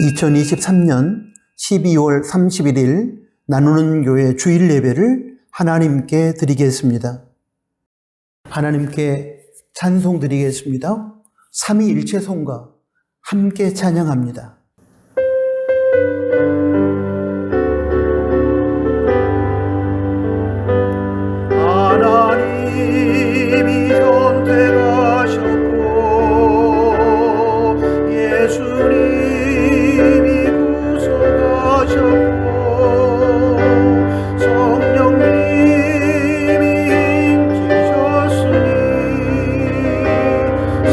2023년 12월 31일 나누는 교회 주일 예배를 하나님께 드리겠습니다. 하나님께 찬송 드리겠습니다. 삼위일체 송가 함께 찬양합니다. 하나님이 선택하셨고 예수님이 구속하셨고 성령님이 힘주셨으니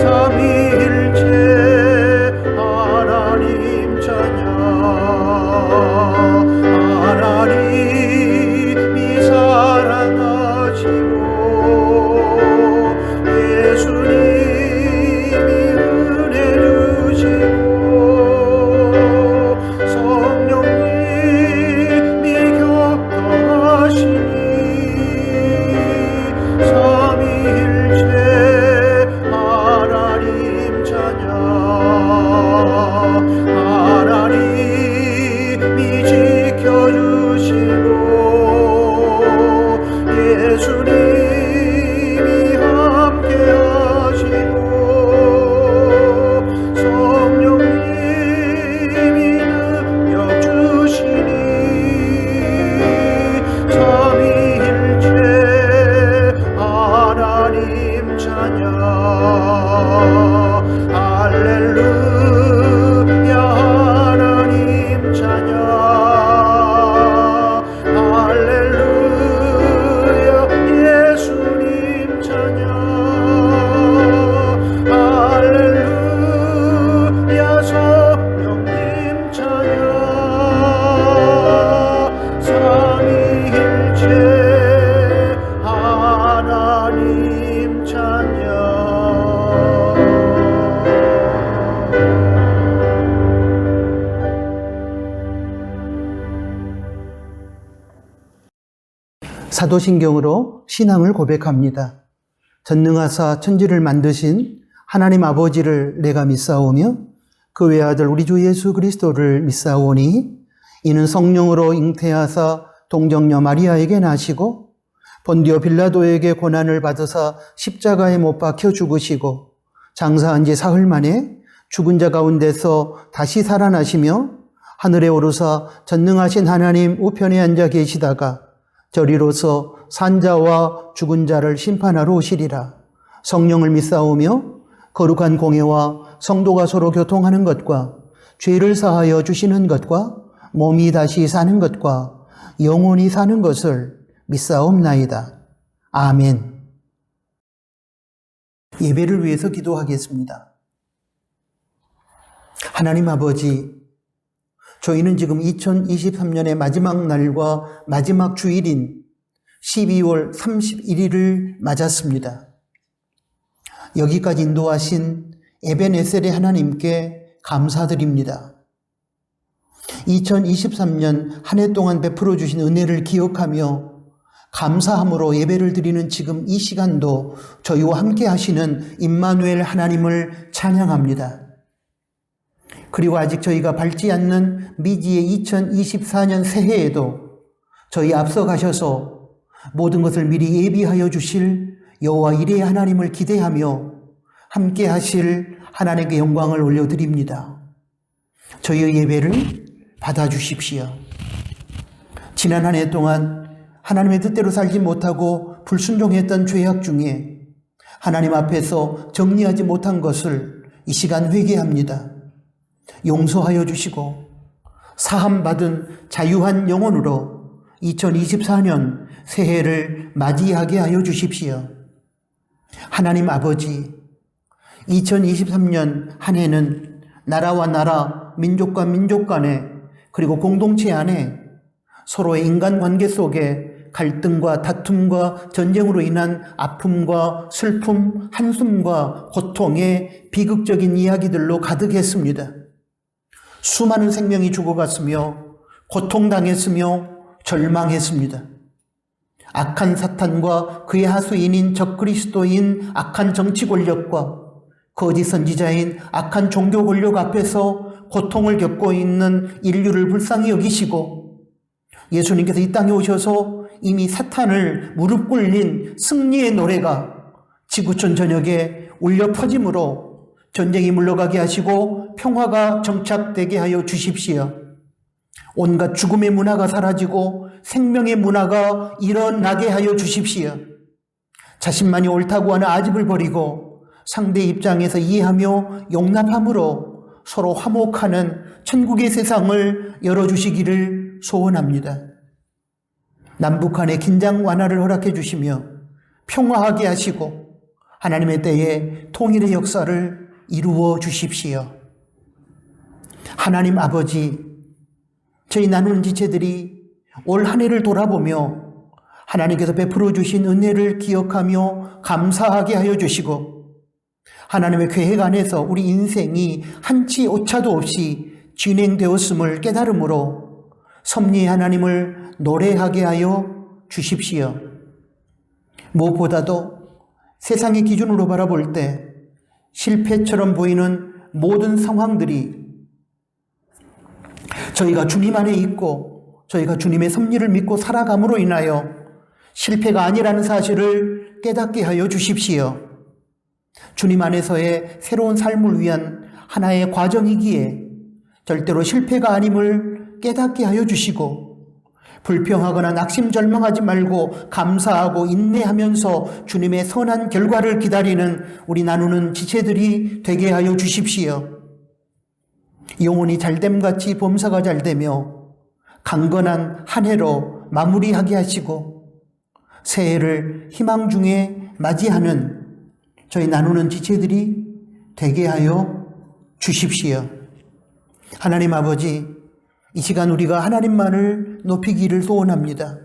삼위일체 하나님 찬양. 하나님이 사랑하시고 예수님이 은혜 주시고 성령님이 격려하시니 삼위일체 하나님 찬양. 하나님이 지켜주시고 예수님이 함께하시고 성령님이 능력 주시니 삼위일체 하나님 찬양. 할렐루야 하나님 찬양. 할렐루야 예수님 찬양. 할렐루야 성령님 찬양. 삼위일체 하나님 찬양. 사도신경으로 신앙을 고백합니다. 전능하사 천지를 만드신 하나님 아버지를 내가 믿사오며 그 외아들 우리 주 예수 그리스도를 믿사오니 이는 성령으로 잉태하사 동정녀 마리아에게 나시고 본디오 빌라도에게 고난을 받으사 십자가에 못 박혀 죽으시고 장사한 지 사흘 만에 죽은 자 가운데서 다시 살아나시며 하늘에 오르사 전능하신 하나님 우편에 앉아 계시다가 저리로서 산자와 죽은 자를 심판하러 오시리라. 성령을 믿사오며 거룩한 공예와 성도가 서로 교통하는 것과 죄를 사하여 주시는 것과 몸이 다시 사는 것과 영원히 사는 것을 믿사옵나이다. 아멘. 예배를 위해서 기도하겠습니다. 하나님 아버지, 저희는 지금 2023년의 마지막 날과 마지막 주일인 12월 31일을 맞았습니다. 여기까지 인도하신 에벤에셀의 하나님께 감사드립니다. 2023년 한 해 동안 베풀어 주신 은혜를 기억하며 감사함으로 예배를 드리는 지금 이 시간도 저희와 함께 하시는 임마누엘 하나님을 찬양합니다. 그리고 아직 저희가 밟지 않는 미지의 2024년 새해에도 저희 앞서 가셔서 모든 것을 미리 예비하여 주실 여호와 이레의 하나님을 기대하며 함께 하실 하나님께 영광을 올려드립니다. 저희의 예배를 받아주십시오. 지난 한 해 동안 하나님의 뜻대로 살지 못하고 불순종했던 죄악 중에 하나님 앞에서 정리하지 못한 것을 이 시간 회개합니다. 용서하여 주시고 사함받은 자유한 영혼으로 2024년 새해를 맞이하게 하여 주십시오. 하나님 아버지, 2023년 한 해는 나라와 나라, 민족과 민족 간에 그리고 공동체 안에 서로의 인간관계 속에 갈등과 다툼과 전쟁으로 인한 아픔과 슬픔, 한숨과 고통의 비극적인 이야기들로 가득했습니다. 수많은 생명이 죽어갔으며 고통당했으며 절망했습니다. 악한 사탄과 그의 하수인인 적그리스도인 악한 정치 권력과 거짓 선지자인 악한 종교 권력 앞에서 고통을 겪고 있는 인류를 불쌍히 여기시고 예수님께서 이 땅에 오셔서 이미 사탄을 무릎 꿇린 승리의 노래가 지구촌 전역에 울려 퍼짐으로 전쟁이 물러가게 하시고 평화가 정착되게 하여 주십시오. 온갖 죽음의 문화가 사라지고 생명의 문화가 일어나게 하여 주십시오. 자신만이 옳다고 하는 아집을 버리고 상대 입장에서 이해하며 용납함으로 서로 화목하는 천국의 세상을 열어주시기를 소원합니다. 남북한의 긴장 완화를 허락해 주시며 평화하게 하시고 하나님의 때에 통일의 역사를 이루어 주십시오. 하나님 아버지, 저희 나누는 지체들이 올 한 해를 돌아보며 하나님께서 베풀어 주신 은혜를 기억하며 감사하게 하여 주시고 하나님의 계획 안에서 우리 인생이 한치 오차도 없이 진행되었음을 깨달음으로 섭리의 하나님을 노래하게 하여 주십시오. 무엇보다도 세상의 기준으로 바라볼 때 실패처럼 보이는 모든 상황들이 저희가 주님 안에 있고 저희가 주님의 섭리를 믿고 살아감으로 인하여 실패가 아니라는 사실을 깨닫게 하여 주십시오. 주님 안에서의 새로운 삶을 위한 하나의 과정이기에 절대로 실패가 아님을 깨닫게 하여 주시고 불평하거나 낙심절망하지 말고 감사하고 인내하면서 주님의 선한 결과를 기다리는 우리 나누는 지체들이 되게 하여 주십시오. 영혼이 잘됨같이 범사가 잘되며 강건한 한 해로 마무리하게 하시고 새해를 희망 중에 맞이하는 저희 나누는 지체들이 되게 하여 주십시오. 하나님 아버지, 이 시간 우리가 하나님만을 높이기를 소원합니다.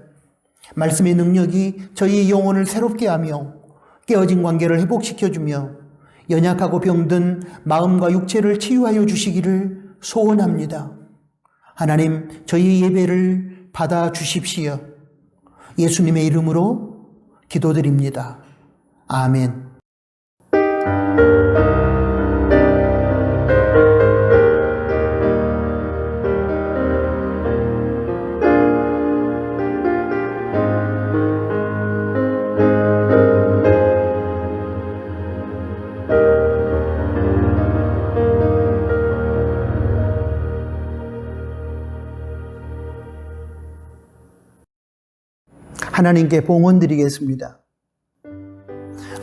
말씀의 능력이 저희 영혼을 새롭게 하며 깨어진 관계를 회복시켜주며 연약하고 병든 마음과 육체를 치유하여 주시기를 소원합니다. 하나님, 저희 예배를 받아 주십시오. 예수님의 이름으로 기도드립니다. 아멘. 하나님께 봉헌 드리겠습니다.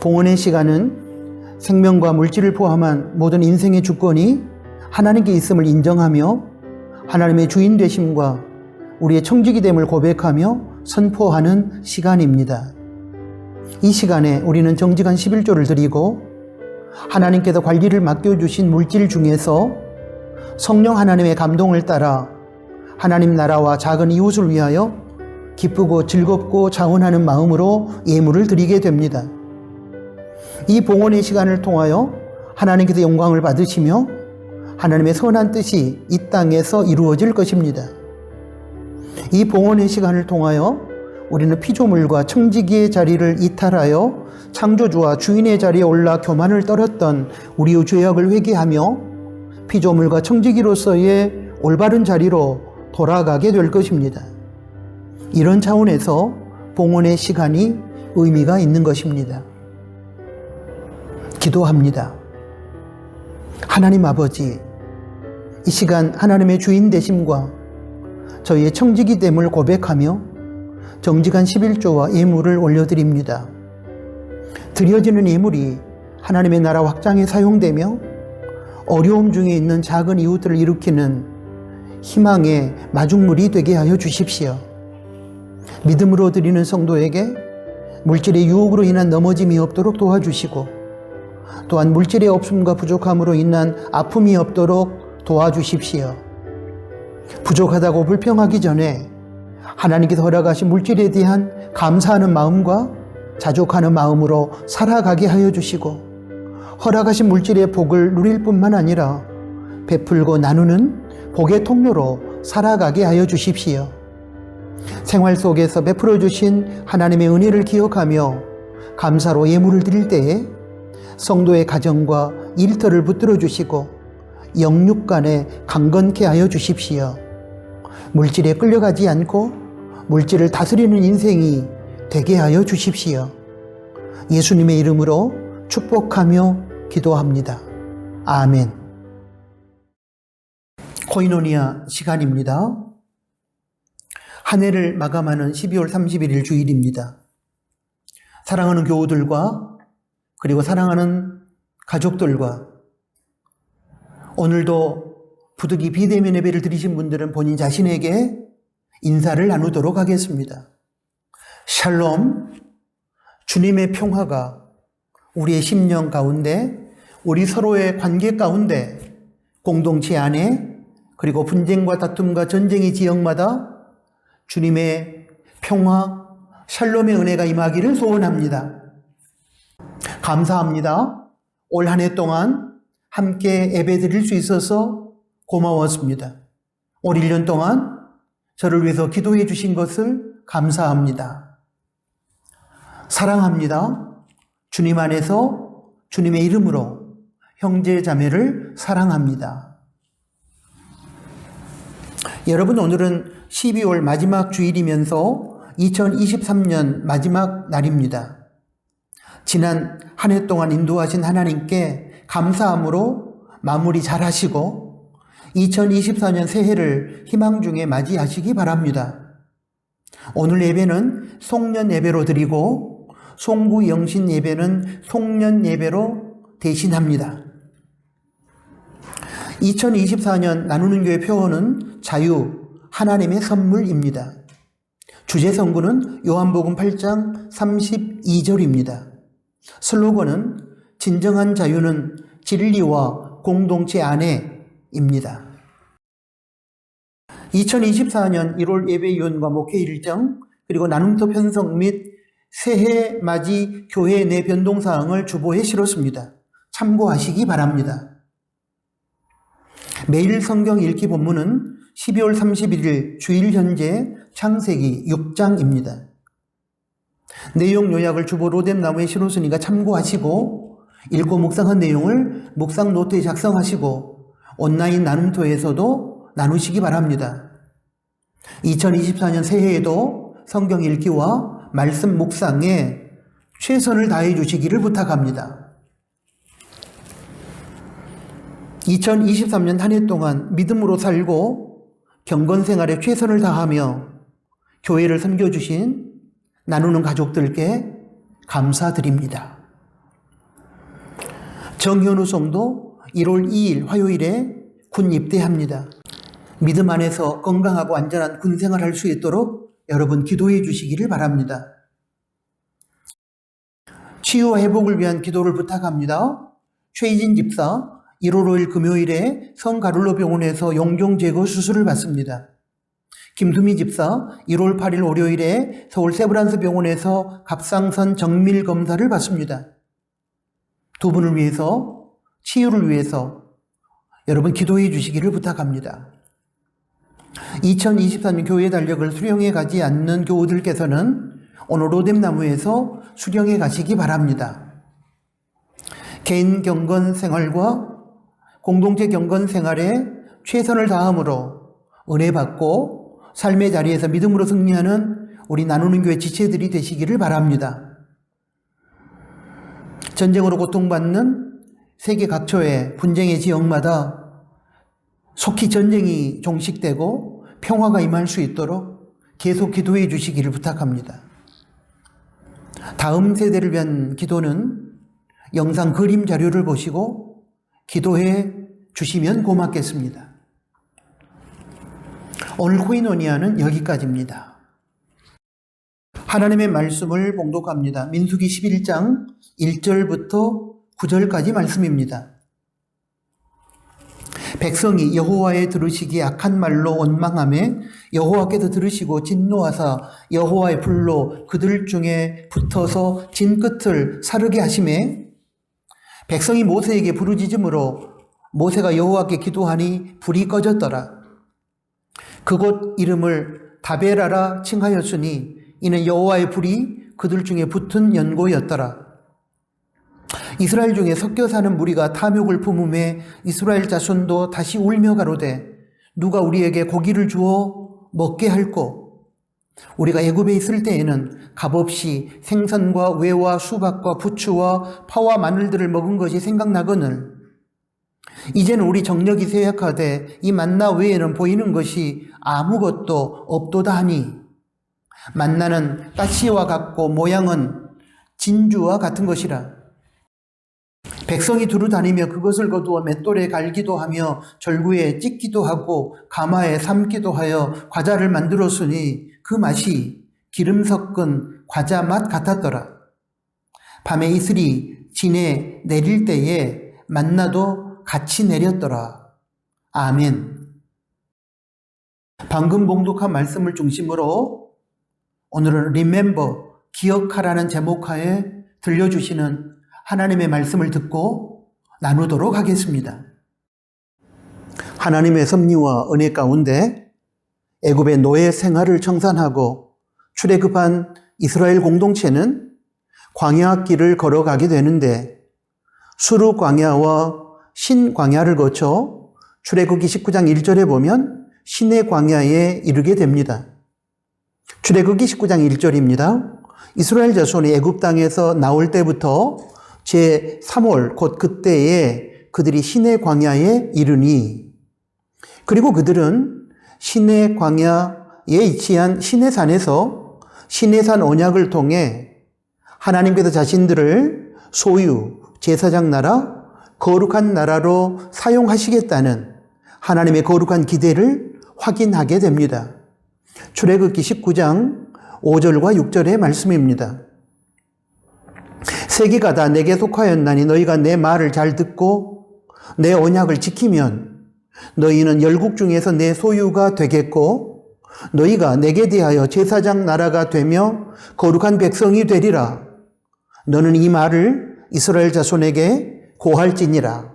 봉헌의 시간은 생명과 물질을 포함한 모든 인생의 주권이 하나님께 있음을 인정하며 하나님의 주인 되심과 우리의 청지기 됨을 고백하며 선포하는 시간입니다. 이 시간에 우리는 정직한 11조를 드리고 하나님께서 관리를 맡겨주신 물질 중에서 성령 하나님의 감동을 따라 하나님 나라와 작은 이웃을 위하여 기쁘고 즐겁고 자원하는 마음으로 예물을 드리게 됩니다. 이 봉헌의 시간을 통하여 하나님께서 영광을 받으시며 하나님의 선한 뜻이 이 땅에서 이루어질 것입니다. 이 봉헌의 시간을 통하여 우리는 피조물과 청지기의 자리를 이탈하여 창조주와 주인의 자리에 올라 교만을 떨었던 우리의 죄악을 회개하며 피조물과 청지기로서의 올바른 자리로 돌아가게 될 것입니다. 이런 차원에서 봉헌의 시간이 의미가 있는 것입니다. 기도합니다. 하나님 아버지, 이 시간 하나님의 주인 되심과 저희의 청지기 됨을 고백하며 정직한 11조와 예물을 올려드립니다. 드려지는 예물이 하나님의 나라 확장에 사용되며 어려움 중에 있는 작은 이웃들을 일으키는 희망의 마중물이 되게 하여 주십시오. 믿음으로 드리는 성도에게 물질의 유혹으로 인한 넘어짐이 없도록 도와주시고 또한 물질의 없음과 부족함으로 인한 아픔이 없도록 도와주십시오. 부족하다고 불평하기 전에 하나님께서 허락하신 물질에 대한 감사하는 마음과 자족하는 마음으로 살아가게 하여 주시고 허락하신 물질의 복을 누릴 뿐만 아니라 베풀고 나누는 복의 통로로 살아가게 하여 주십시오. 생활 속에서 베풀어 주신 하나님의 은혜를 기억하며 감사로 예물을 드릴 때에 성도의 가정과 일터를 붙들어 주시고 영육 간에 강건케 하여 주십시오. 물질에 끌려가지 않고 물질을 다스리는 인생이 되게 하여 주십시오. 예수님의 이름으로 축복하며 기도합니다. 아멘. 코이노니아 시간입니다. 한 해를 마감하는 12월 31일 주일입니다. 사랑하는 교우들과 그리고 사랑하는 가족들과 오늘도 부득이 비대면 예배를 드리신 분들은 본인 자신에게 인사를 나누도록 하겠습니다. 샬롬, 주님의 평화가 우리의 심령 가운데, 우리 서로의 관계 가운데, 공동체 안에, 그리고 분쟁과 다툼과 전쟁의 지역마다 주님의 평화, 샬롬의 은혜가 임하기를 소원합니다. 감사합니다. 올 한 해 동안 함께 예배 드릴 수 있어서 고마웠습니다. 올 1년 동안 저를 위해서 기도해 주신 것을 감사합니다. 사랑합니다. 주님 안에서 주님의 이름으로 형제 자매를 사랑합니다. 여러분, 오늘은 12월 마지막 주일이면서 2023년 마지막 날입니다. 지난 한 해 동안 인도하신 하나님께 감사함으로 마무리 잘 하시고 2024년 새해를 희망 중에 맞이하시기 바랍니다. 오늘 예배는 송년 예배로 드리고 송구 영신 예배는 송년 예배로 대신합니다. 2024년 나누는 교회 표어는 자유, 하나님의 선물입니다. 주제 성구는 요한복음 8장 32절입니다. 슬로건은 진정한 자유는 진리와 공동체 안에입니다. 2024년 1월 예배위원과 목회 일정, 그리고 나눔터 편성 및 새해 맞이 교회 내 변동사항을 주보에 실었습니다. 참고하시기 바랍니다. 매일 성경 읽기 본문은 12월 31일 주일 현재 창세기 6장입니다. 내용 요약을 주보 로뎀나무에 실었으니까 참고하시고 읽고 묵상한 내용을 묵상 노트에 작성하시고 온라인 나눔터에서도 나누시기 바랍니다. 2024년 새해에도 성경 읽기와 말씀 묵상에 최선을 다해 주시기를 부탁합니다. 2023년 한 해 동안 믿음으로 살고 경건 생활에 최선을 다하며 교회를 섬겨주신 나누는 가족들께 감사드립니다. 정현우 성도 1월 2일 화요일에 군 입대합니다. 믿음 안에서 건강하고 안전한 군 생활할 수 있도록 여러분 기도해 주시기를 바랍니다. 치유와 회복을 위한 기도를 부탁합니다. 최희진 집사 1월 5일 금요일에 성가룰로 병원에서 용종 제거 수술을 받습니다. 김수미 집사 1월 8일 월요일에 서울 세브란스 병원에서 갑상선 정밀 검사를 받습니다. 두 분을 위해서, 치유를 위해서 여러분 기도해 주시기를 부탁합니다. 2024년 교회 달력을 수령해 가지 않는 교우들께서는 오늘 로뎀나무에서 수령해 가시기 바랍니다. 개인 경건 생활과 공동체 경건 생활에 최선을 다함으로 은혜 받고 삶의 자리에서 믿음으로 승리하는 우리 나누는 교회 지체들이 되시기를 바랍니다. 전쟁으로 고통받는 세계 각처의 분쟁의 지역마다 속히 전쟁이 종식되고 평화가 임할 수 있도록 계속 기도해 주시기를 부탁합니다. 다음 세대를 위한 기도는 영상 그림 자료를 보시고 기도해 주시면 고맙겠습니다. 오늘 코이노니아는 여기까지입니다. 하나님의 말씀을 봉독합니다. 민수기 11장 1절부터 9절까지 말씀입니다. 백성이 여호와의 들으시기에 악한 말로 원망하며 여호와께서 들으시고 진노하사 여호와의 불로 그들 중에 붙어서 진 끝을 사르게 하시매 백성이 모세에게 부르짖음으로 모세가 여호와께 기도하니 불이 꺼졌더라. 그곳 이름을 다베라라 칭하였으니 이는 여호와의 불이 그들 중에 붙은 연고였더라. 이스라엘 중에 섞여 사는 무리가 탐욕을 품음에 이스라엘 자손도 다시 울며 가로되 누가 우리에게 고기를 주어 먹게 할꼬. 우리가 애굽에 있을 때에는 값없이 생선과 외와 수박과 부추와 파와 마늘들을 먹은 것이 생각나거늘 이제는 우리 정력이 쇠약하되 이 만나 외에는 보이는 것이 아무것도 없도다 하니 만나는 가시와 같고 모양은 진주와 같은 것이라. 백성이 두루 다니며 그것을 거두어 맷돌에 갈기도 하며 절구에 찢기도 하고 가마에 삶기도 하여 과자를 만들었으니 그 맛이 기름 섞은 과자 맛 같았더라. 밤에 이슬이 진에 내릴 때에 만나도 같이 내렸더라. 아멘. 방금 봉독한 말씀을 중심으로 오늘은 Remember, 기억하라는 제목하에 들려주시는 하나님의 말씀을 듣고 나누도록 하겠습니다. 하나님의 섭리와 은혜 가운데 애굽의 노예 생활을 청산하고 출애굽한 이스라엘 공동체는 광야 길을 걸어가게 되는데 수르 광야와 신 광야를 거쳐 출애굽기 19장 1절에 보면 신의 광야에 이르게 됩니다. 출애굽기 19장 1절입니다. 이스라엘 자손이 애굽 땅에서 나올 때부터 제 3월 곧 그때에 그들이 신의 광야에 이르니 그리고 그들은 신의 광야에 위치한 시내산에서 시내산 언약을 통해 하나님께서 자신들을 소유, 제사장 나라, 거룩한 나라로 사용하시겠다는 하나님의 거룩한 기대를 확인하게 됩니다. 출애굽기 19장 5절과 6절의 말씀입니다. 세계가 다 내게 속하였나니 너희가 내 말을 잘 듣고 내 언약을 지키면 너희는 열국 중에서 내 소유가 되겠고 너희가 내게 대하여 제사장 나라가 되며 거룩한 백성이 되리라. 너는 이 말을 이스라엘 자손에게 고할지니라.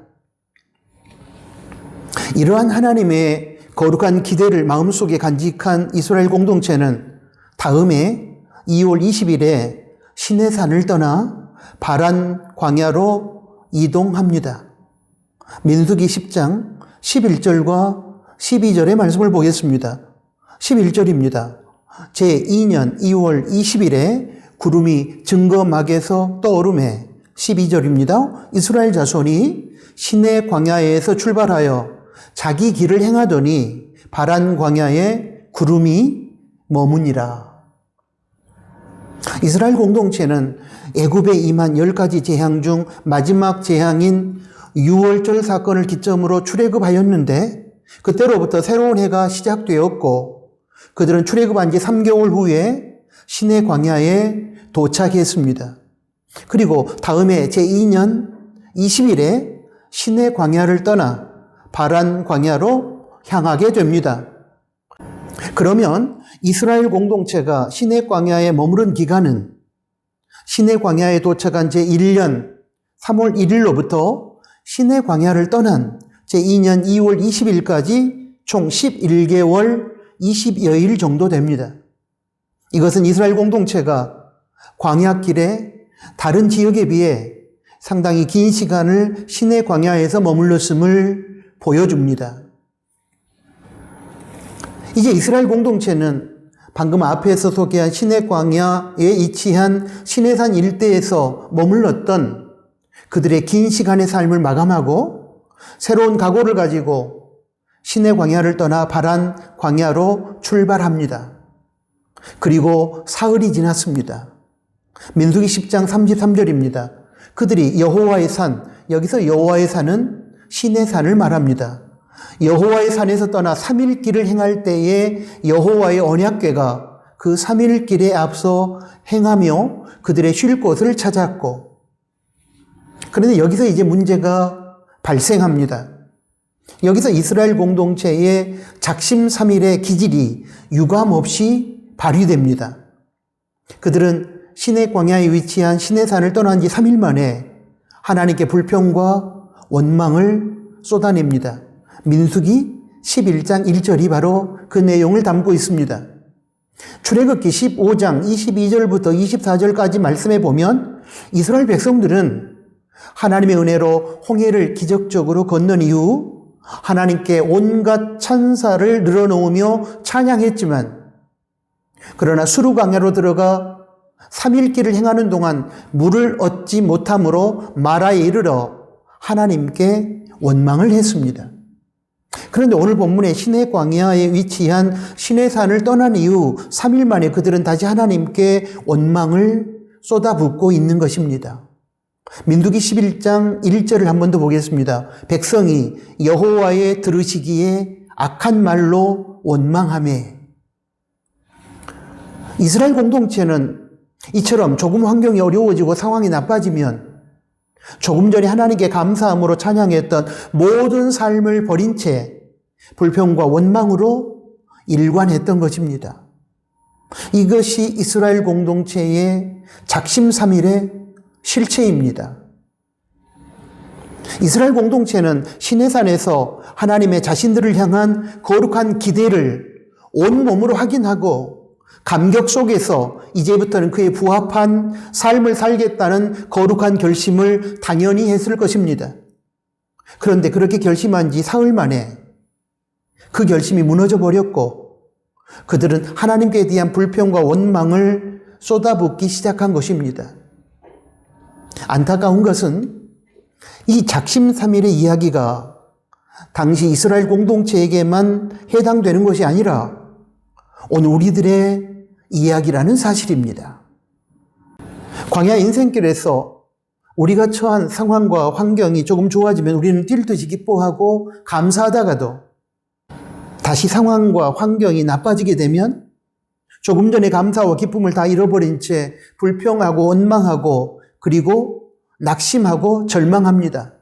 이러한 하나님의 거룩한 기대를 마음속에 간직한 이스라엘 공동체는 다음에 2월 20일에 시내산을 떠나 바란 광야로 이동합니다. 민수기 10장 11절과 12절의 말씀을 보겠습니다. 11절입니다. 제2년 2월 20일에 구름이 증거막에서 떠오르매 12절입니다. 이스라엘 자손이 시내 광야에서 출발하여 자기 길을 행하더니 바란 광야에 구름이 머무니라. 이스라엘 공동체는 애굽에 임한 10가지 재앙 중 마지막 재앙인 유월절 사건을 기점으로 출애굽하였는데 그때로부터 새로운 해가 시작되었고 그들은 출애굽한 지 3개월 후에 시내 광야에 도착했습니다. 그리고 다음해 제2년 20일에 시내 광야를 떠나 바란 광야로 향하게 됩니다. 그러면 이스라엘 공동체가 시내 광야에 머무른 기간은 시내 광야에 도착한 제1년 3월 1일로부터 시내 광야를 떠난 제2년 2월 20일까지 총 11개월 20여일 정도 됩니다. 이것은 이스라엘 공동체가 광야길에 다른 지역에 비해 상당히 긴 시간을 시내 광야에서 머물렀음을 보여줍니다. 이제 이스라엘 공동체는 방금 앞에서 소개한 시내 광야에 위치한 시내산 일대에서 머물렀던 그들의 긴 시간의 삶을 마감하고 새로운 각오를 가지고 시내 광야를 떠나 바란 광야로 출발합니다. 그리고 사흘이 지났습니다. 민수기 10장 33절입니다. 그들이 여호와의 산, 여기서 여호와의 산은 시내산을 말합니다. 여호와의 산에서 떠나 3일 길을 행할 때에 여호와의 언약궤가 그 3일 길에 앞서 행하며 그들의 쉴 곳을 찾았고 그런데 여기서 이제 문제가 발생합니다. 여기서 이스라엘 공동체의 작심삼일의 기질이 유감없이 발휘됩니다. 그들은 시내 광야에 위치한 시내산을 떠난 지 3일 만에 하나님께 불평과 원망을 쏟아냅니다. 민수기 11장 1절이 바로 그 내용을 담고 있습니다. 출애굽기 15장 22절부터 24절까지 말씀해 보면 이스라엘 백성들은 하나님의 은혜로 홍해를 기적적으로 건넌 이후 하나님께 온갖 찬사를 늘어놓으며 찬양했지만, 그러나 수르강야로 들어가 3일 길을 행하는 동안 물을 얻지 못함으로 마라에 이르러 하나님께 원망을 했습니다. 그런데 오늘 본문의 시내 광야에 위치한 시내산을 떠난 이후 3일 만에 그들은 다시 하나님께 원망을 쏟아붓고 있는 것입니다. 민두기 11장 1절을 한 번 더 보겠습니다. 백성이 여호와의 들으시기에 악한 말로 원망하매. 이스라엘 공동체는 이처럼 조금 환경이 어려워지고 상황이 나빠지면 조금 전에 하나님께 감사함으로 찬양했던 모든 삶을 버린 채 불평과 원망으로 일관했던 것입니다. 이것이 이스라엘 공동체의 작심삼일의 실체입니다. 이스라엘 공동체는 시내산에서 하나님의 자신들을 향한 거룩한 기대를 온몸으로 확인하고 감격 속에서 이제부터는 그에 부합한 삶을 살겠다는 거룩한 결심을 당연히 했을 것입니다. 그런데 그렇게 결심한 지 사흘 만에 그 결심이 무너져 버렸고 그들은 하나님께 대한 불평과 원망을 쏟아붓기 시작한 것입니다. 안타까운 것은 이 작심삼일의 이야기가 당시 이스라엘 공동체에게만 해당되는 것이 아니라 오늘 우리들의 이야기라는 사실입니다. 광야 인생길에서 우리가 처한 상황과 환경이 조금 좋아지면 우리는 뛸 듯이 기뻐하고 감사하다가도 다시 상황과 환경이 나빠지게 되면 조금 전에 감사와 기쁨을 다 잃어버린 채 불평하고 원망하고 그리고 낙심하고 절망합니다.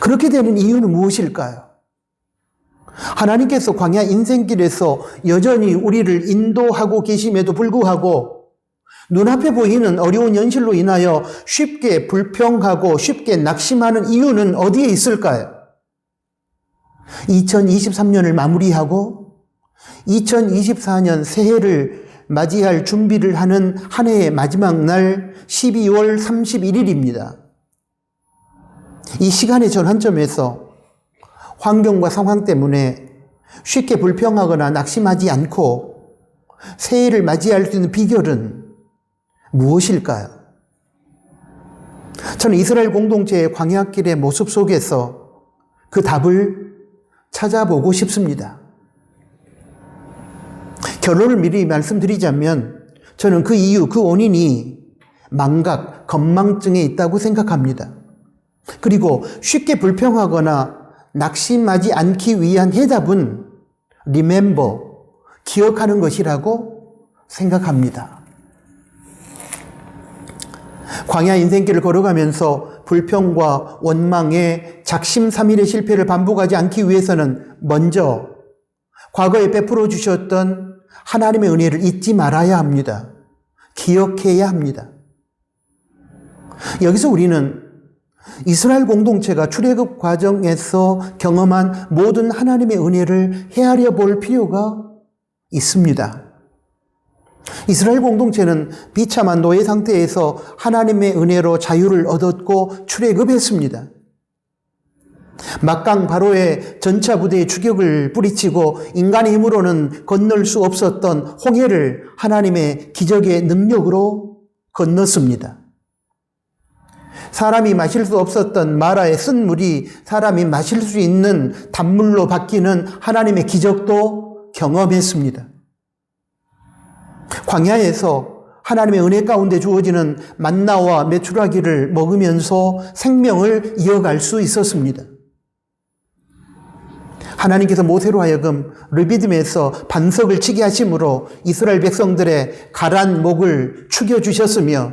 그렇게 되는 이유는 무엇일까요? 하나님께서 광야 인생길에서 여전히 우리를 인도하고 계심에도 불구하고 눈앞에 보이는 어려운 현실로 인하여 쉽게 불평하고 쉽게 낙심하는 이유는 어디에 있을까요? 2023년을 마무리하고 2024년 새해를 맞이할 준비를 하는 한 해의 마지막 날 12월 31일입니다. 이 시간의 전환점에서 환경과 상황 때문에 쉽게 불평하거나 낙심하지 않고 새해를 맞이할 수 있는 비결은 무엇일까요? 저는 이스라엘 공동체의 광야길의 모습 속에서 그 답을 찾아보고 싶습니다. 결론을 미리 말씀드리자면 저는 그 이유, 그 원인이 망각, 건망증에 있다고 생각합니다. 그리고 쉽게 불평하거나 낙심하지 않기 위한 해답은 remember, 기억하는 것이라고 생각합니다. 광야 인생길을 걸어가면서 불평과 원망의 작심삼일의 실패를 반복하지 않기 위해서는 먼저 과거에 베풀어 주셨던 하나님의 은혜를 잊지 말아야 합니다. 기억해야 합니다. 여기서 우리는 이스라엘 공동체가 출애굽 과정에서 경험한 모든 하나님의 은혜를 헤아려 볼 필요가 있습니다. 이스라엘 공동체는 비참한 노예 상태에서 하나님의 은혜로 자유를 얻었고 출애굽했습니다. 막강 바로의 전차 부대의 추격을 뿌리치고 인간의 힘으로는 건널 수 없었던 홍해를 하나님의 기적의 능력으로 건넜습니다. 사람이 마실 수 없었던 마라의 쓴 물이 사람이 마실 수 있는 단물로 바뀌는 하나님의 기적도 경험했습니다. 광야에서 하나님의 은혜 가운데 주어지는 만나와 메추라기를 먹으면서 생명을 이어갈 수 있었습니다. 하나님께서 모세로 하여금 르비딤에서 반석을 치게 하심으로 이스라엘 백성들의 가란 목을 죽여주셨으며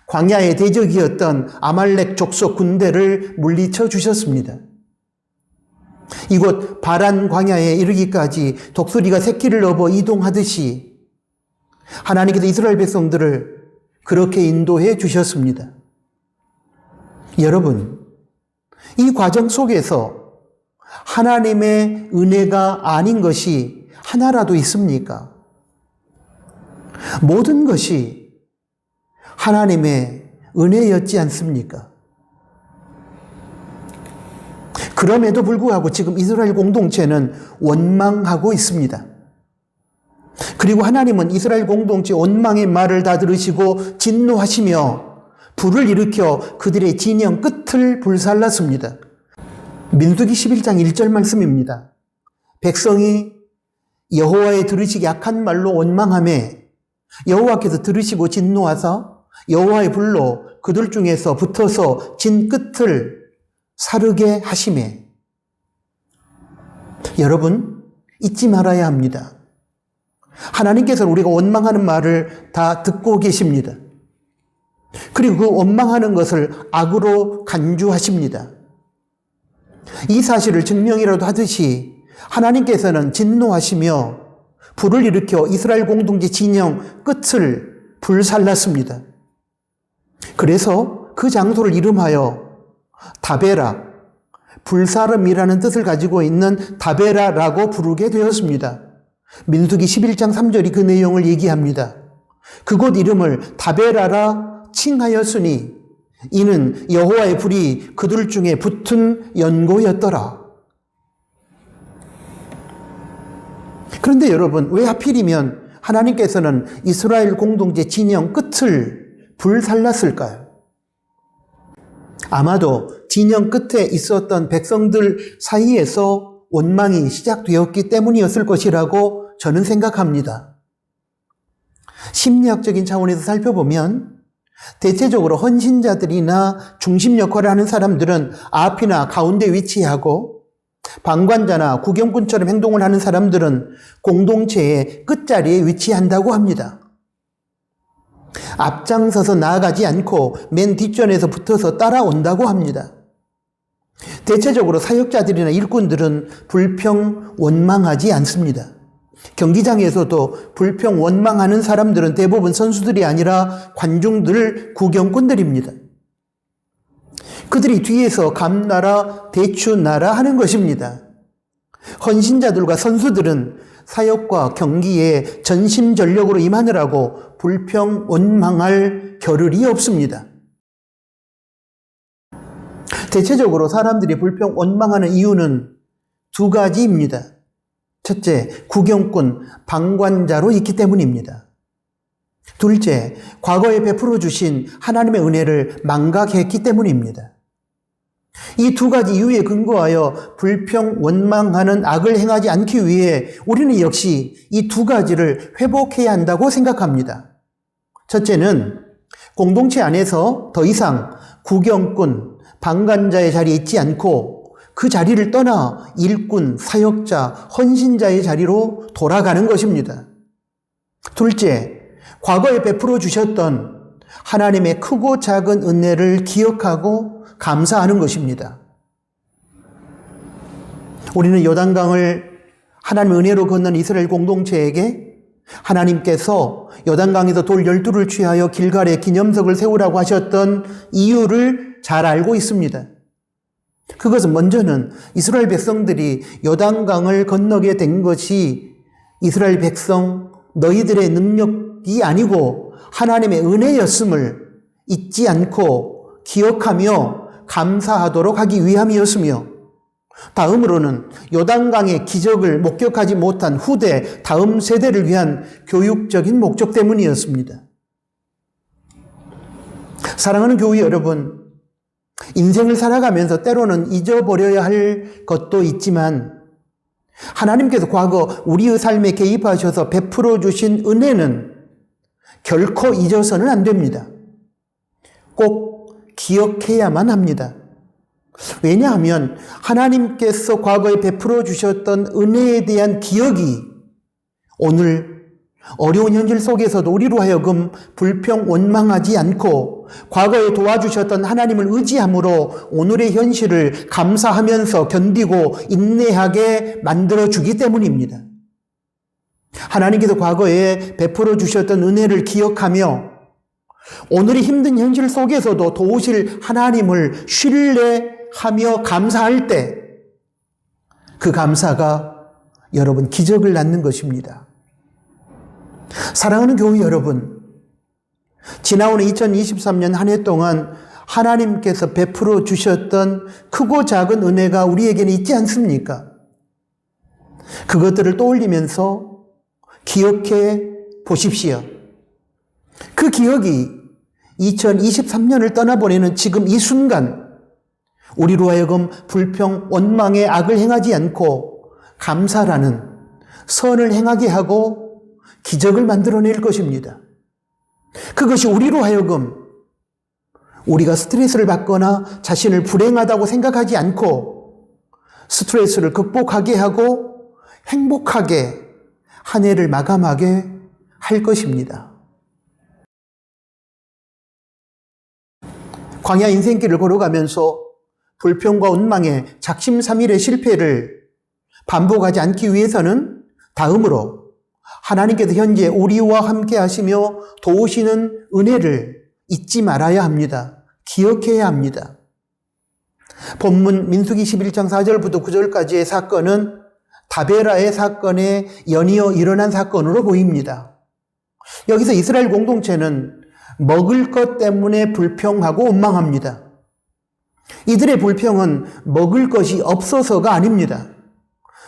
광야의 대적이었던 아말렉 족속 군대를 물리쳐 주셨습니다. 이곳 바란 광야에 이르기까지 독수리가 새끼를 업어 이동하듯이 하나님께서 이스라엘 백성들을 그렇게 인도해 주셨습니다. 여러분, 이 과정 속에서 하나님의 은혜가 아닌 것이 하나라도 있습니까? 모든 것이 하나님의 은혜였지 않습니까? 그럼에도 불구하고 지금 이스라엘 공동체는 원망하고 있습니다. 그리고 하나님은 이스라엘 공동체 원망의 말을 다 들으시고 진노하시며 불을 일으켜 그들의 진영 끝을 불살랐습니다. 민수기 11장 1절 말씀입니다. 백성이 여호와의 들으시기 약한 말로 원망하매 여호와께서 들으시고 진노하사 여호와의 불로 그들 중에서 붙어서 진 끝을 사르게 하시매. 여러분, 잊지 말아야 합니다. 하나님께서는 우리가 원망하는 말을 다 듣고 계십니다. 그리고 그 원망하는 것을 악으로 간주하십니다. 이 사실을 증명이라도 하듯이 하나님께서는 진노하시며 불을 일으켜 이스라엘 공동체 진영 끝을 불살랐습니다. 그래서 그 장소를 이름하여 다베라, 불사름이라는 뜻을 가지고 있는 다베라라고 부르게 되었습니다. 민수기 11장 3절이 그 내용을 얘기합니다. 그곳 이름을 다베라라 칭하였으니 이는 여호와의 불이 그들 중에 붙은 연고였더라. 그런데 여러분, 왜 하필이면 하나님께서는 이스라엘 공동체 진영 끝을 불살랐을까요? 아마도 진영 끝에 있었던 백성들 사이에서 원망이 시작되었기 때문이었을 것이라고 저는 생각합니다. 심리학적인 차원에서 살펴보면 대체적으로 헌신자들이나 중심 역할을 하는 사람들은 앞이나 가운데 위치하고 방관자나 구경꾼처럼 행동을 하는 사람들은 공동체의 끝자리에 위치한다고 합니다. 앞장서서 나아가지 않고 맨 뒷전에서 붙어서 따라온다고 합니다. 대체적으로 사역자들이나 일꾼들은 불평 원망하지 않습니다. 경기장에서도 불평 원망하는 사람들은 대부분 선수들이 아니라 관중들, 구경꾼들입니다. 그들이 뒤에서 감나라, 대추나라 하는 것입니다. 헌신자들과 선수들은 사역과 경기에 전심전력으로 임하느라고 불평 원망할 겨를이 없습니다. 대체적으로 사람들이 불평 원망하는 이유는 두 가지입니다. 첫째, 구경꾼, 방관자로 있기 때문입니다. 둘째, 과거에 베풀어 주신 하나님의 은혜를 망각했기 때문입니다. 이 두 가지 이유에 근거하여 불평, 원망하는 악을 행하지 않기 위해 우리는 역시 이 두 가지를 회복해야 한다고 생각합니다. 첫째는 공동체 안에서 더 이상 구경꾼, 방관자의 자리에 있지 않고 그 자리를 떠나 일꾼, 사역자, 헌신자의 자리로 돌아가는 것입니다. 둘째, 과거에 베풀어 주셨던 하나님의 크고 작은 은혜를 기억하고 감사하는 것입니다. 우리는 요단강을 하나님의 은혜로 건넌 이스라엘 공동체에게 하나님께서 요단강에서 돌 12를 취하여 길갈에 기념석을 세우라고 하셨던 이유를 잘 알고 있습니다. 그것은 먼저는 이스라엘 백성들이 요단강을 건너게 된 것이 이스라엘 백성 너희들의 능력이 아니고 하나님의 은혜였음을 잊지 않고 기억하며 감사하도록 하기 위함이었으며, 다음으로는 요단강의 기적을 목격하지 못한 후대, 다음 세대를 위한 교육적인 목적 때문이었습니다. 사랑하는 교회 여러분, 인생을 살아가면서 때로는 잊어버려야 할 것도 있지만 하나님께서 과거 우리의 삶에 개입하셔서 베풀어 주신 은혜는 결코 잊어서는 안 됩니다. 꼭 기억해야만 합니다. 왜냐하면 하나님께서 과거에 베풀어 주셨던 은혜에 대한 기억이 오늘 어려운 현실 속에서도 우리로 하여금 불평 원망하지 않고 과거에 도와주셨던 하나님을 의지함으로 오늘의 현실을 감사하면서 견디고 인내하게 만들어주기 때문입니다. 하나님께서 과거에 베풀어 주셨던 은혜를 기억하며 오늘의 힘든 현실 속에서도 도우실 하나님을 신뢰하며 감사할 때 그 감사가 여러분 기적을 낳는 것입니다. 사랑하는 교회 여러분, 지나오는 2023년 한 해 동안 하나님께서 베풀어 주셨던 크고 작은 은혜가 우리에게는 있지 않습니까? 그것들을 떠올리면서 기억해 보십시오. 그 기억이 2023년을 떠나보내는 지금 이 순간 우리로 하여금 불평, 원망의 악을 행하지 않고 감사라는 선을 행하게 하고 기적을 만들어낼 것입니다. 그것이 우리로 하여금 우리가 스트레스를 받거나 자신을 불행하다고 생각하지 않고 스트레스를 극복하게 하고 행복하게 한 해를 마감하게 할 것입니다. 광야 인생길을 걸어가면서 불평과 원망의 작심삼일의 실패를 반복하지 않기 위해서는 다음으로 하나님께서 현재 우리와 함께 하시며 도우시는 은혜를 잊지 말아야 합니다. 기억해야 합니다. 본문 민수기 11장 4절부터 9절까지의 사건은 다베라의 사건에 연이어 일어난 사건으로 보입니다. 여기서 이스라엘 공동체는 먹을 것 때문에 불평하고 원망합니다. 이들의 불평은 먹을 것이 없어서가 아닙니다.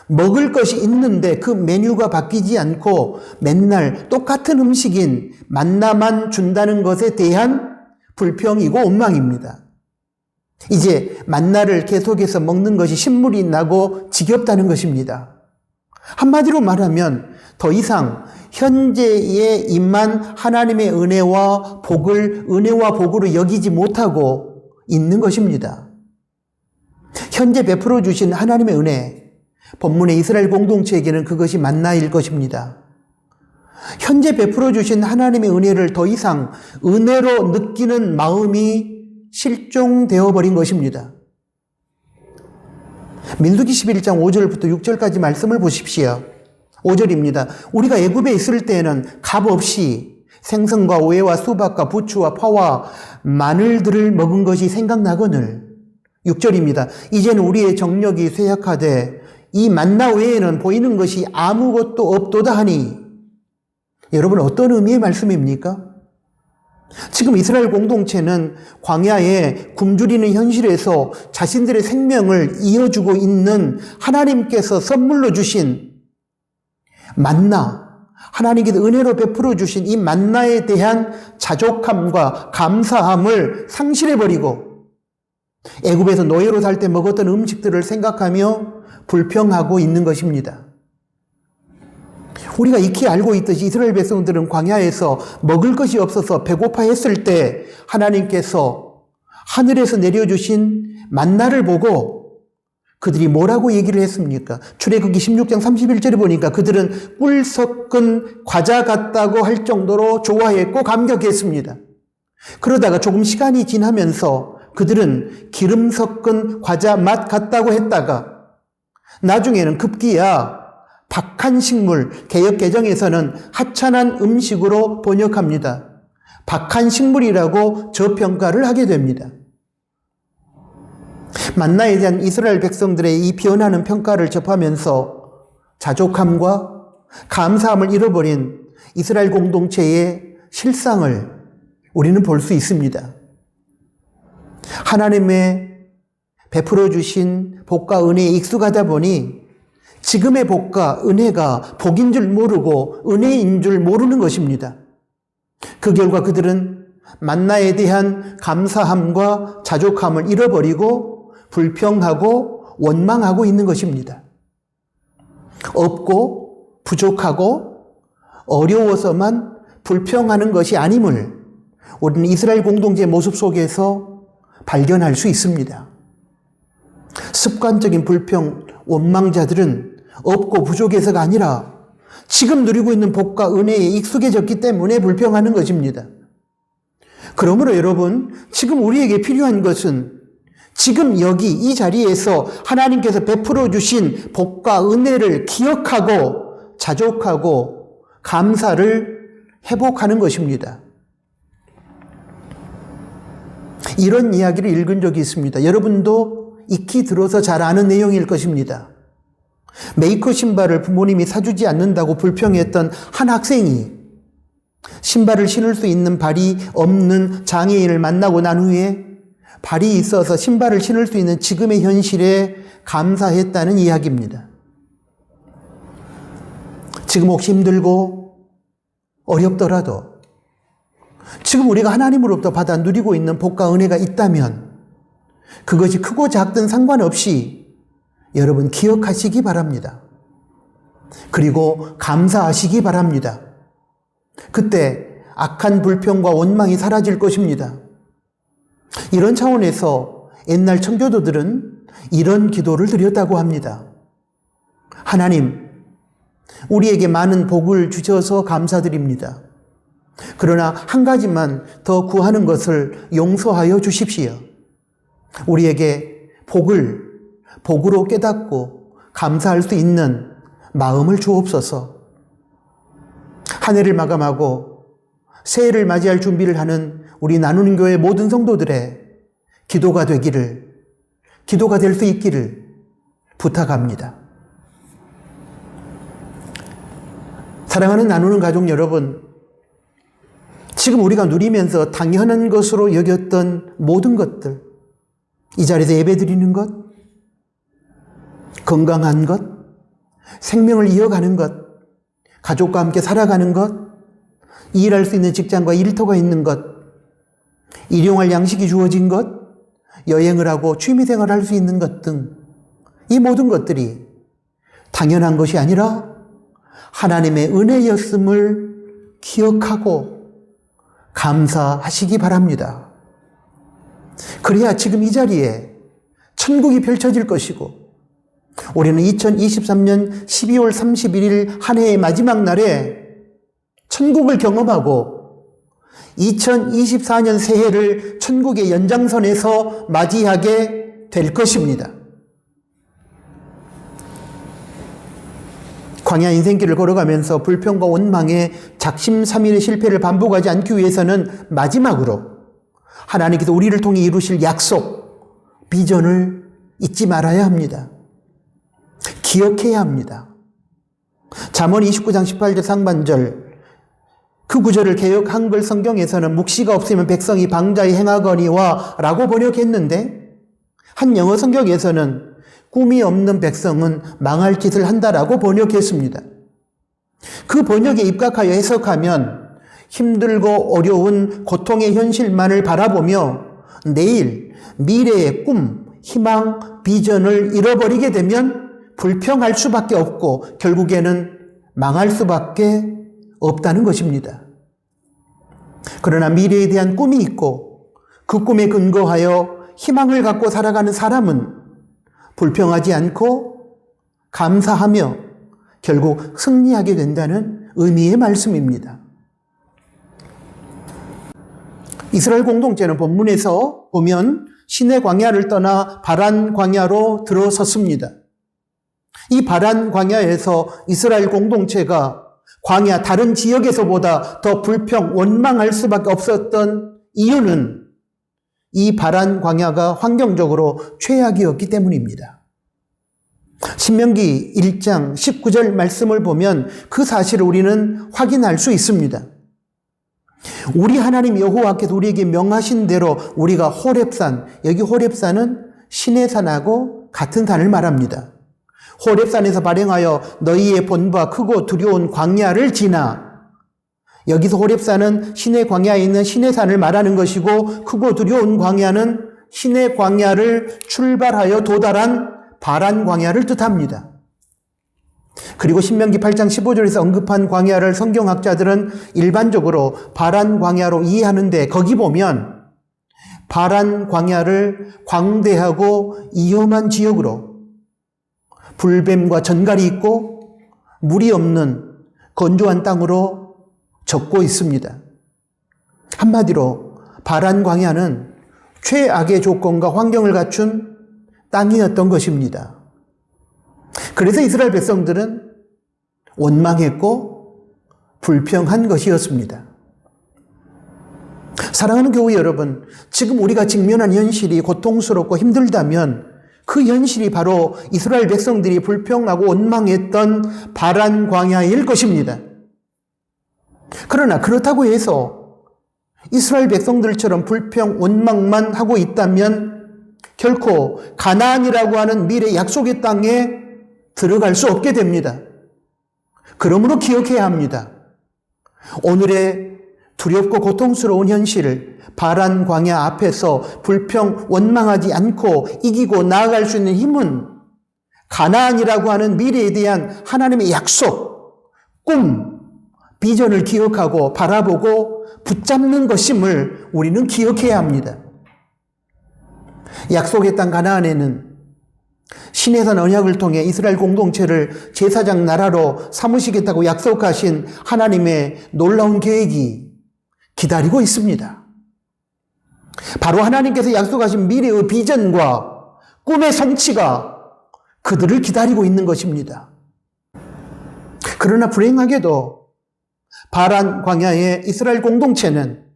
먹을 것이 있는데 그 메뉴가 바뀌지 않고 맨날 똑같은 음식인 만나만 준다는 것에 대한 불평이고 원망입니다. 이제 만나를 계속해서 먹는 것이 신물이 나고 지겹다는 것입니다. 한마디로 말하면 더 이상 현재에 임한 하나님의 은혜와 복을 은혜와 복으로 여기지 못하고 있는 것입니다. 현재 베풀어 주신 하나님의 은혜, 본문의 이스라엘 공동체에게는 그것이 만나일 것입니다. 현재 베풀어 주신 하나님의 은혜를 더 이상 은혜로 느끼는 마음이 실종되어 버린 것입니다. 민수기 11장 5절부터 6절까지 말씀을 보십시오. 5절입니다. 우리가 애굽에 있을 때에는 값 없이 생선과 오해와 수박과 부추와 파와 마늘들을 먹은 것이 생각나거늘. 6절입니다. 이제는 우리의 정력이 쇠약하되 이 만나 외에는 보이는 것이 아무것도 없도다 하니. 여러분, 어떤 의미의 말씀입니까? 지금 이스라엘 공동체는 광야에 굶주리는 현실에서 자신들의 생명을 이어주고 있는 하나님께서 선물로 주신 만나, 하나님께서 은혜로 베풀어 주신 이 만나에 대한 자족함과 감사함을 상실해버리고 애굽에서 노예로 살 때 먹었던 음식들을 생각하며 불평하고 있는 것입니다. 우리가 익히 알고 있듯이 이스라엘 백성들은 광야에서 먹을 것이 없어서 배고파했을 때 하나님께서 하늘에서 내려주신 만나를 보고 그들이 뭐라고 얘기를 했습니까? 출애굽기 16장 31절에 보니까 그들은 꿀 섞은 과자 같다고 할 정도로 좋아했고 감격했습니다. 그러다가 조금 시간이 지나면서 그들은 기름 섞은 과자 맛 같다고 했다가 나중에는 급기야 박한 식물, 개역 개정에서는 하찮은 음식으로 번역합니다. 박한 식물이라고 저평가를 하게 됩니다. 만나에 대한 이스라엘 백성들의 이 변하는 평가를 접하면서 자족함과 감사함을 잃어버린 이스라엘 공동체의 실상을 우리는 볼 수 있습니다. 하나님의 베풀어 주신 복과 은혜에 익숙하다 보니 지금의 복과 은혜가 복인 줄 모르고 은혜인 줄 모르는 것입니다. 그 결과 그들은 만나에 대한 감사함과 자족함을 잃어버리고 불평하고 원망하고 있는 것입니다. 없고 부족하고 어려워서만 불평하는 것이 아님을 우리는 이스라엘 공동체의 모습 속에서 발견할 수 있습니다. 습관적인 불평, 원망자들은 없고 부족해서가 아니라 지금 누리고 있는 복과 은혜에 익숙해졌기 때문에 불평하는 것입니다. 그러므로 여러분, 지금 우리에게 필요한 것은 지금 여기 이 자리에서 하나님께서 베풀어 주신 복과 은혜를 기억하고 자족하고 감사를 회복하는 것입니다. 이런 이야기를 읽은 적이 있습니다. 여러분도 익히 들어서 잘 아는 내용일 것입니다. 메이커 신발을 부모님이 사주지 않는다고 불평했던 한 학생이 신발을 신을 수 있는 발이 없는 장애인을 만나고 난 후에 발이 있어서 신발을 신을 수 있는 지금의 현실에 감사했다는 이야기입니다. 지금 혹시 힘들고 어렵더라도 지금 우리가 하나님으로부터 받아 누리고 있는 복과 은혜가 있다면 그것이 크고 작든 상관없이 여러분 기억하시기 바랍니다. 그리고 감사하시기 바랍니다. 그때 악한 불평과 원망이 사라질 것입니다. 이런 차원에서 옛날 청교도들은 이런 기도를 드렸다고 합니다. 하나님, 우리에게 많은 복을 주셔서 감사드립니다. 그러나 한 가지만 더 구하는 것을 용서하여 주십시오. 우리에게 복으로 깨닫고 감사할 수 있는 마음을 주옵소서. 한 해를 마감하고 새해를 맞이할 준비를 하는 우리 나누는 교회 모든 성도들의 기도가 될 수 있기를 부탁합니다. 사랑하는 나누는 가족 여러분, 지금 우리가 누리면서 당연한 것으로 여겼던 모든 것들, 이 자리에서 예배드리는 것, 건강한 것, 생명을 이어가는 것, 가족과 함께 살아가는 것, 일할 수 있는 직장과 일터가 있는 것, 일용할 양식이 주어진 것, 여행을 하고 취미생활을 할 수 있는 것 등 이 모든 것들이 당연한 것이 아니라 하나님의 은혜였음을 기억하고 감사하시기 바랍니다. 그래야 지금 이 자리에 천국이 펼쳐질 것이고 우리는 2023년 12월 31일 한 해의 마지막 날에 천국을 경험하고 2024년 새해를 천국의 연장선에서 맞이하게 될 것입니다. 광야 인생길을 걸어가면서 불평과 원망의 작심삼일의 실패를 반복하지 않기 위해서는 마지막으로 하나님께서 우리를 통해 이루실 약속, 비전을 잊지 말아야 합니다. 기억해야 합니다. 잠언 29장 18절 상반절, 그 구절을 개역 한글 성경에서는 묵시가 없으면 백성이 방자히 행하거니와 라고 번역했는데 한 영어 성경에서는 꿈이 없는 백성은 망할 짓을 한다라고 번역했습니다. 그 번역에 입각하여 해석하면 힘들고 어려운 고통의 현실만을 바라보며 내일, 미래의 꿈, 희망, 비전을 잃어버리게 되면 불평할 수밖에 없고 결국에는 망할 수밖에 없다는 것입니다. 그러나 미래에 대한 꿈이 있고 그 꿈에 근거하여 희망을 갖고 살아가는 사람은 불평하지 않고 감사하며 결국 승리하게 된다는 의미의 말씀입니다. 이스라엘 공동체는 본문에서 보면 시내 광야를 떠나 바란 광야로 들어섰습니다. 이 바란 광야에서 이스라엘 공동체가 광야 다른 지역에서보다 더 불평, 원망할 수밖에 없었던 이유는 이 바란 광야가 환경적으로 최악이었기 때문입니다. 신명기 1장 19절 말씀을 보면 그 사실을 우리는 확인할 수 있습니다. 우리 하나님 여호와께서 우리에게 명하신 대로 우리가 호렙산, 여기 호렙산은 시내산하고 같은 산을 말합니다. 호렙산에서 발행하여 너희의 본바 크고 두려운 광야를 지나, 여기서 호렙산은 시내 광야에 있는 시내산을 말하는 것이고 크고 두려운 광야는 시내 광야를 출발하여 도달한 바란 광야를 뜻합니다. 그리고 신명기 8장 15절에서 언급한 광야를 성경학자들은 일반적으로 바란 광야로 이해하는데 거기 보면 바란 광야를 광대하고 위험한 지역으로 불뱀과 전갈이 있고 물이 없는 건조한 땅으로 적고 있습니다. 한마디로 바란 광야는 최악의 조건과 환경을 갖춘 땅이었던 것입니다. 그래서 이스라엘 백성들은 원망했고 불평한 것이었습니다. 사랑하는 교회 여러분, 지금 우리가 직면한 현실이 고통스럽고 힘들다면 그 현실이 바로 이스라엘 백성들이 불평하고 원망했던 바란 광야일 것입니다. 그러나 그렇다고 해서 이스라엘 백성들처럼 불평, 원망만 하고 있다면 결코 가나안이라고 하는 미래 약속의 땅에 들어갈 수 없게 됩니다. 그러므로 기억해야 합니다. 오늘의 두렵고 고통스러운 현실을 바란 광야 앞에서 불평, 원망하지 않고 이기고 나아갈 수 있는 힘은 가나안이라고 하는 미래에 대한 하나님의 약속, 꿈, 비전을 기억하고 바라보고 붙잡는 것임을 우리는 기억해야 합니다. 약속의 땅 가나안에는 시내산 언약을 통해 이스라엘 공동체를 제사장 나라로 삼으시겠다고 약속하신 하나님의 놀라운 계획이 기다리고 있습니다. 바로 하나님께서 약속하신 미래의 비전과 꿈의 성취가 그들을 기다리고 있는 것입니다. 그러나 불행하게도 바란 광야의 이스라엘 공동체는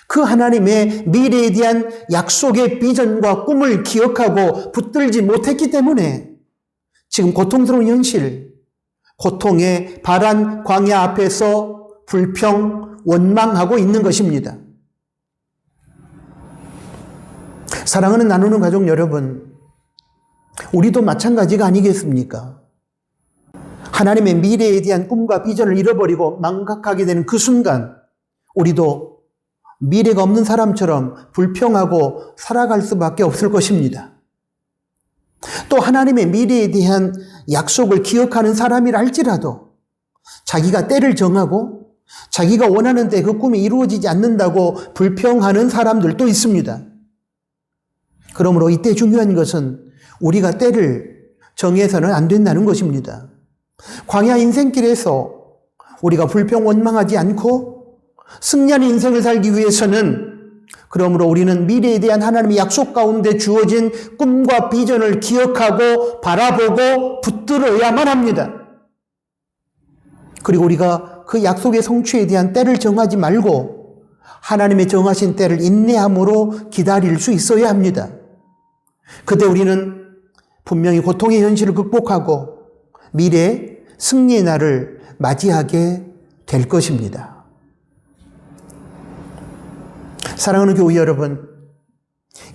그 하나님의 미래에 대한 약속의 비전과 꿈을 기억하고 붙들지 못했기 때문에 지금 고통스러운 현실, 고통의 바란 광야 앞에서 불평, 원망하고 있는 것입니다. 사랑하는 나누는 가족 여러분, 우리도 마찬가지가 아니겠습니까? 하나님의 미래에 대한 꿈과 비전을 잃어버리고 망각하게 되는 그 순간 우리도 미래가 없는 사람처럼 불평하고 살아갈 수밖에 없을 것입니다. 또 하나님의 미래에 대한 약속을 기억하는 사람이라 할지라도 자기가 때를 정하고 자기가 원하는 때 그 꿈이 이루어지지 않는다고 불평하는 사람들도 있습니다. 그러므로 이때 중요한 것은 우리가 때를 정해서는 안 된다는 것입니다. 광야 인생길에서 우리가 불평 원망하지 않고 승리하는 인생을 살기 위해서는 그러므로 우리는 미래에 대한 하나님의 약속 가운데 주어진 꿈과 비전을 기억하고 바라보고 붙들어야만 합니다. 그리고 우리가 그 약속의 성취에 대한 때를 정하지 말고 하나님의 정하신 때를 인내함으로 기다릴 수 있어야 합니다. 그때 우리는 분명히 고통의 현실을 극복하고 미래의 승리의 날을 맞이하게 될 것입니다. 사랑하는 교회 여러분,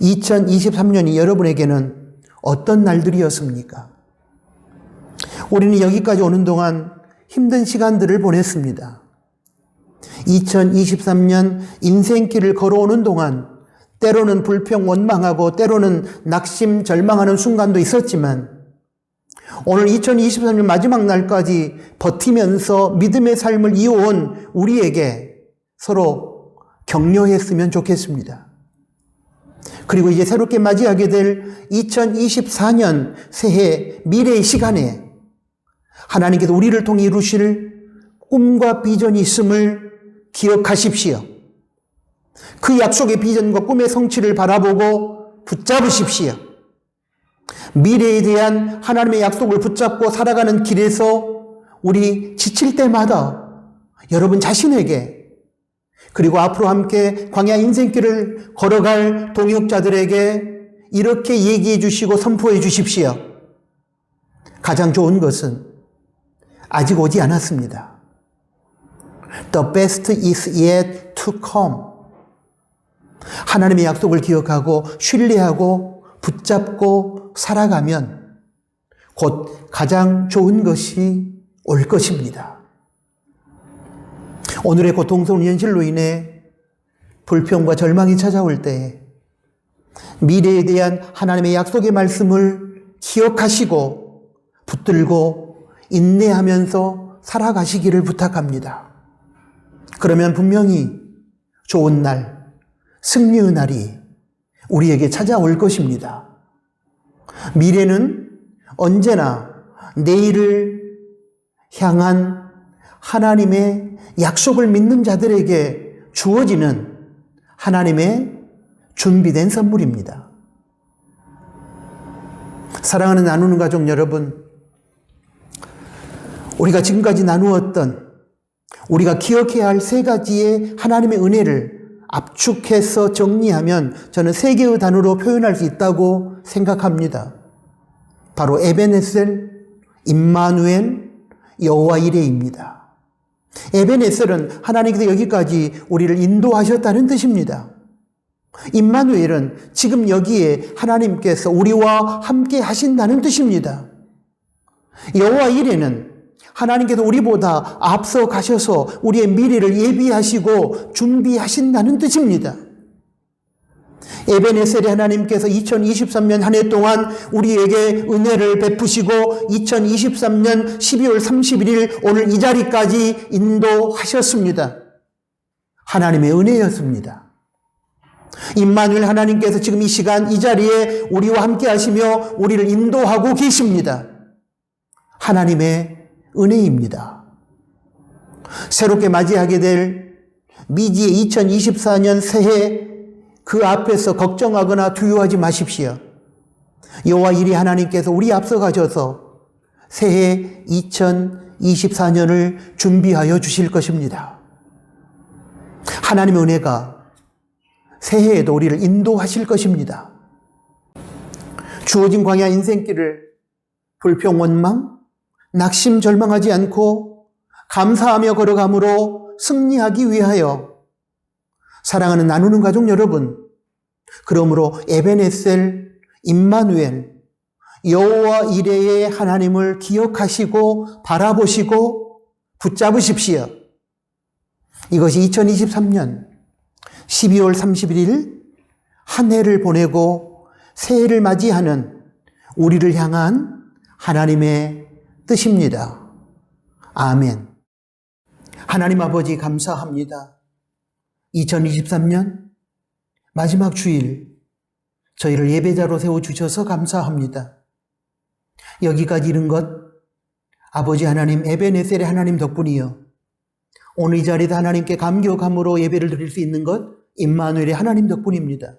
2023년이 여러분에게는 어떤 날들이었습니까? 우리는 여기까지 오는 동안 힘든 시간들을 보냈습니다. 2023년 인생길을 걸어오는 동안 때로는 불평 원망하고 때로는 낙심 절망하는 순간도 있었지만 오늘 2023년 마지막 날까지 버티면서 믿음의 삶을 이어온 우리에게 서로 격려했으면 좋겠습니다. 그리고 이제 새롭게 맞이하게 될 2024년 새해 미래의 시간에 하나님께서 우리를 통해 이루실 꿈과 비전이 있음을 기억하십시오. 그 약속의 비전과 꿈의 성취를 바라보고 붙잡으십시오. 미래에 대한 하나님의 약속을 붙잡고 살아가는 길에서 우리 지칠 때마다 여러분 자신에게 그리고 앞으로 함께 광야 인생길을 걸어갈 동역자들에게 이렇게 얘기해 주시고 선포해 주십시오. 가장 좋은 것은 아직 오지 않았습니다. The best is yet to come. 하나님의 약속을 기억하고 신뢰하고 붙잡고 살아가면 곧 가장 좋은 것이 올 것입니다. 오늘의 고통스러운 현실로 인해 불평과 절망이 찾아올 때 미래에 대한 하나님의 약속의 말씀을 기억하시고 붙들고 인내하면서 살아가시기를 부탁합니다. 그러면 분명히 좋은 날, 승리의 날이 우리에게 찾아올 것입니다. 미래는 언제나 내일을 향한 하나님의 약속을 믿는 자들에게 주어지는 하나님의 준비된 선물입니다. 사랑하는 나누는 가족 여러분, 우리가 지금까지 나누었던 우리가 기억해야 할 세 가지의 하나님의 은혜를 압축해서 정리하면 저는 세 개의 단어로 표현할 수 있다고 생각합니다. 바로 에베네셀, 임마누엘, 여호와 이레입니다. 에베네셀은 하나님께서 여기까지 우리를 인도하셨다는 뜻입니다. 임마누엘은 지금 여기에 하나님께서 우리와 함께 하신다는 뜻입니다. 여호와 이레는 하나님께서 우리보다 앞서 가셔서 우리의 미래를 예비하시고 준비하신다는 뜻입니다. 에베네셀의 하나님께서 2023년 한 해 동안 우리에게 은혜를 베푸시고 2023년 12월 31일 오늘 이 자리까지 인도하셨습니다. 하나님의 은혜였습니다. 임마누엘 하나님께서 지금 이 시간 이 자리에 우리와 함께 하시며 우리를 인도하고 계십니다. 하나님의 은혜입니다. 새롭게 맞이하게 될 미지의 2024년 새해 그 앞에서 걱정하거나 두려워하지 마십시오. 여호와 이레 하나님께서 우리 앞서 가셔서 새해 2024년을 준비하여 주실 것입니다. 하나님의 은혜가 새해에도 우리를 인도하실 것입니다. 주어진 광야 인생길을 불평, 원망, 낙심, 절망하지 않고 감사하며 걸어감으로 승리하기 위하여 사랑하는 나누는 가족 여러분, 그러므로 에베네셀, 임마누엘, 여호와 이레의 하나님을 기억하시고 바라보시고 붙잡으십시오. 이것이 2023년 12월 31일 한 해를 보내고 새해를 맞이하는 우리를 향한 하나님의 뜻입니다. 아멘. 하나님 아버지 감사합니다. 2023년 마지막 주일 저희를 예배자로 세워주셔서 감사합니다. 여기까지 이른 것 아버지 하나님 에베네셀의 하나님 덕분이요. 오늘 이 자리에서 하나님께 감격함으로 예배를 드릴 수 있는 것 임마누엘의 하나님 덕분입니다.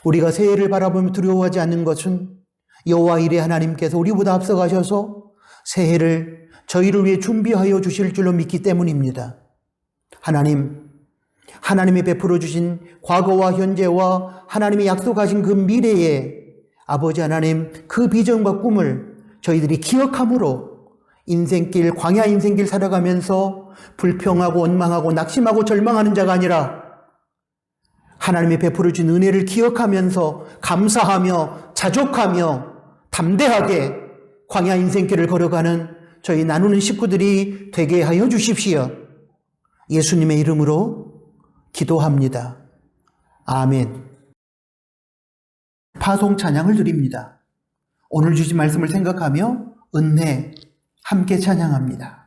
우리가 새해를 바라보며 두려워하지 않는 것은 여호와 이레 하나님께서 우리보다 앞서가셔서 새해를 저희를 위해 준비하여 주실 줄로 믿기 때문입니다. 하나님이 베풀어 주신 과거와 현재와 하나님이 약속하신 그 미래에 아버지 하나님 그 비전과 꿈을 저희들이 기억함으로 인생길, 광야 인생길 살아가면서 불평하고 원망하고 낙심하고 절망하는 자가 아니라 하나님이 베풀어 준 은혜를 기억하면서 감사하며 자족하며 담대하게 광야 인생길을 걸어가는 저희 나누는 식구들이 되게 하여 주십시오. 예수님의 이름으로 기도합니다. 아멘. 파송 찬양을 드립니다. 오늘 주신 말씀을 생각하며 은혜 함께 찬양합니다.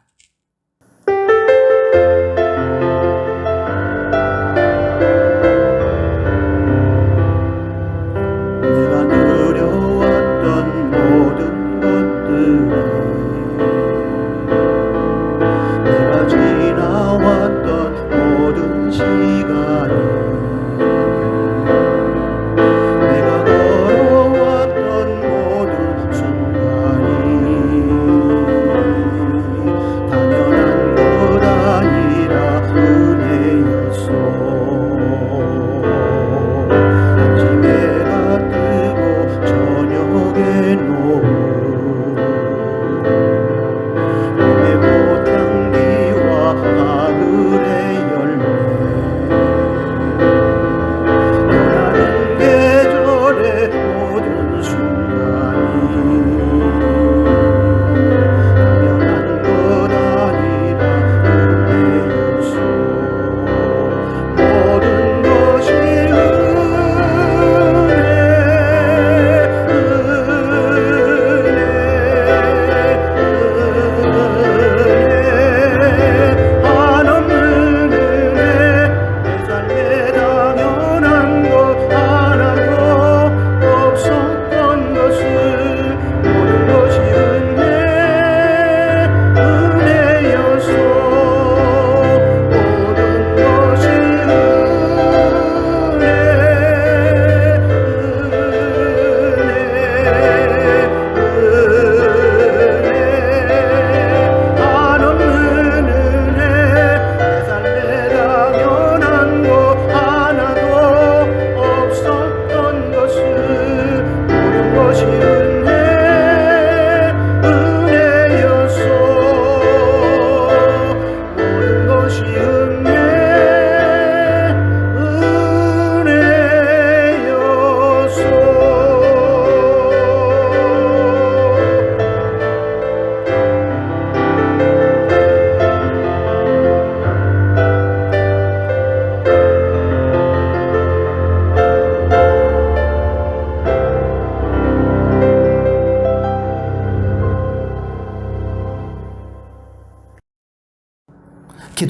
내가 누려왔던 모든 것들이 내가 지나왔던 모든 시간이 내가 걸어왔던 모든 순간이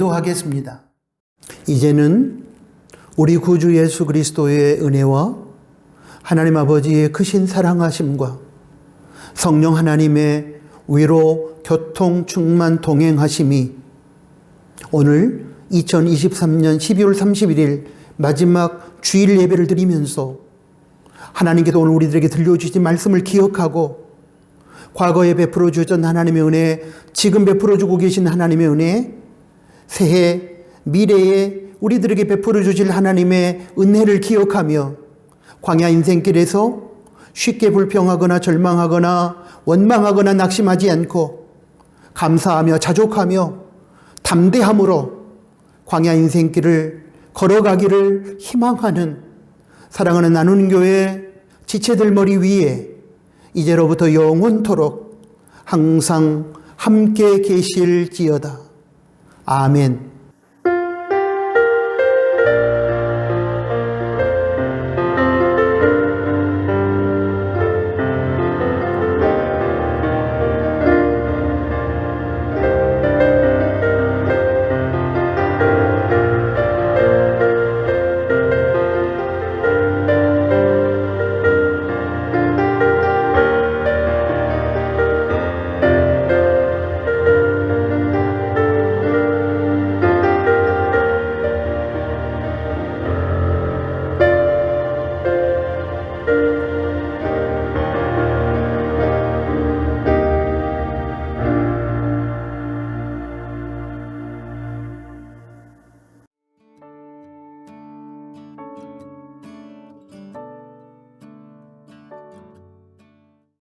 기도하겠습니다. 이제는 우리 구주 예수 그리스도의 은혜와 하나님 아버지의 크신 사랑하심과 성령 하나님의 위로 교통 충만 동행하심이 오늘 2023년 12월 31일 마지막 주일 예배를 드리면서 하나님께서 오늘 우리들에게 들려주신 말씀을 기억하고 과거에 베풀어 주셨던 하나님의 은혜, 지금 베풀어 주고 계신 하나님의 은혜, 새해 미래에 우리들에게 베풀어 주실 하나님의 은혜를 기억하며 광야 인생길에서 쉽게 불평하거나 절망하거나 원망하거나 낙심하지 않고 감사하며 자족하며 담대함으로 광야 인생길을 걸어가기를 희망하는 사랑하는 나누는 교회 지체들 머리 위에 이제로부터 영원토록 항상 함께 계실지어다. 아멘.